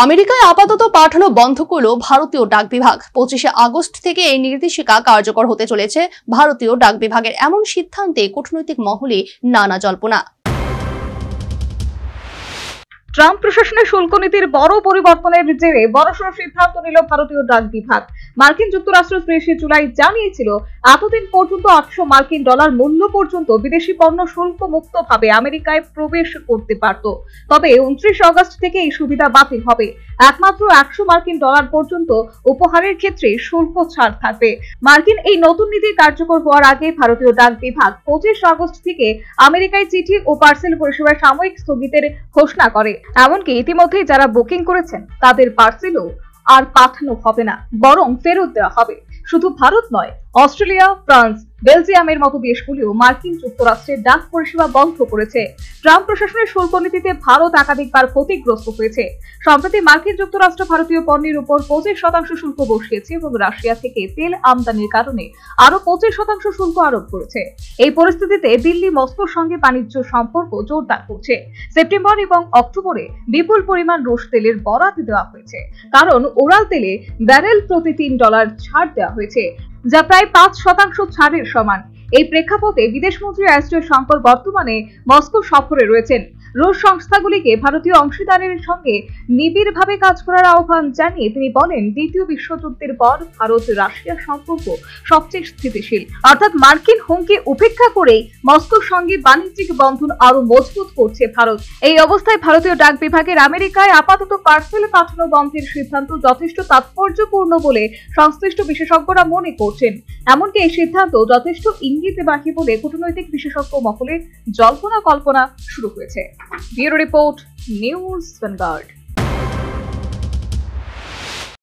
আমেরিকায় আপাতত পাঠানো বন্ধ করল ভারতীয় ডাক বিভাগ। 25শে আগস্ট থেকে এই নির্দেশিকা কার্যকর হতে চলেছে। ভারতীয় ডাক বিভাগের এমন সিদ্ধান্তে কূটনৈতিক মহলে নানা জল্পনা। ট্রাম্প প্রশাসনের শুল্ক নীতির বড় পরিবর্তনের জেরে বড়সড় সিদ্ধান্ত নিল ভারতীয় ডাক বিভাগ। মার্কিন যুক্তরাষ্ট্র 30শে জুলাই জানিয়েছিল এতদিন পর্যন্ত $800 মূল্য পর্যন্ত বিদেশি পণ্য শুল্ক মুক্তভাবে আমেরিকায় প্রবেশ করতে পারত। তবে 29 আগস্ট থেকে এই সুবিধা বাতিল হবে। একমাত্র $100 পর্যন্ত উপহারের ক্ষেত্রে শুল্ক ছাড় থাকবে। মার্কিন এই নতুন নীতি কার্যকর হওয়ার আগে ভারতীয় ডাক বিভাগ 25 আগস্ট থেকে আমেরিকায় চিঠি ও পার্সেল পরিষেবা সাময়িক স্থগিতের ঘোষণা করে। এমনকি ইতিমধ্যেই যারা বুকিং করেছেন তাদের পার্সেলও আর পাঠানো হবে না, বরং ফেরত দেওয়া হবে। শুধু ভারত নয়, অস্ট্রেলিয়া, ফ্রান্স, বেলজিয়ামের মতো দেশগুলিও মার্কিন যুক্তরাষ্ট্রের ডাক পরিষেবা বন্ধ করেছে। ট্রাম্প প্রশাসনের শুল্ক নীতিতে ভারত একাধিকবার ক্ষতিগ্রস্ত হয়েছে। সম্প্রতি মার্কিন যুক্তরাষ্ট্র ভারতীয় পণ্যের উপর 25% শুল্ক বসিয়েছে এবং রাশিয়া থেকে তেল আমদানির কারণে আরো 25% শুল্ক আরোপ করেছে। এই পরিস্থিতিতে দিল্লি মস্কোর সঙ্গে বাণিজ্য সম্পর্ক জোরদার করছে। সেপ্টেম্বর এবং অক্টোবরে বিপুল পরিমাণ রুশ তেলের বরাত দেওয়া হয়েছে, কারণ ওরাল তেলে ব্যারেল প্রতি $3 ছাড় দেওয়া হয়েছে, যা প্রায় 5% ছাড়ের সমান। এই প্রেক্ষাপটে বিদেশমন্ত্রী এস জয়শঙ্কর বর্তমানে মস্কো সফরে রয়েছেন। রুশ সংস্থাগুলিকে ভারতীয় অংশীদারের সঙ্গে নিবিড়ভাবে কাজ করার আহ্বান জানিয়ে তিনি বলেন, দ্বিতীয় বিশ্বযুদ্ধের পর ভারত রাশিয়ার সম্পর্ক সবচেয়ে স্থিতিশীল। অর্থাৎ মার্কিন হুমকি উপেক্ষা করেই মস্কোর সঙ্গে বাণিজ্যিক বন্ধন আরো মজবুত করছে ভারত। এই অবস্থায় ভারতীয় ডাক বিভাগের আমেরিকায় আপাতত পার্সেল পাঠানো বন্ধের সিদ্ধান্ত যথেষ্ট তাৎপর্যপূর্ণ বলে সংশ্লিষ্ট বিশেষজ্ঞরা মনে করছেন। এমনকি এই সিদ্ধান্ত যথেষ্ট ইঙ্গিতবাহী বলে কূটনৈতিক বিশেষজ্ঞ মহলে জল্পনা কল্পনা শুরু হয়েছে। Bureau report, news vanguard.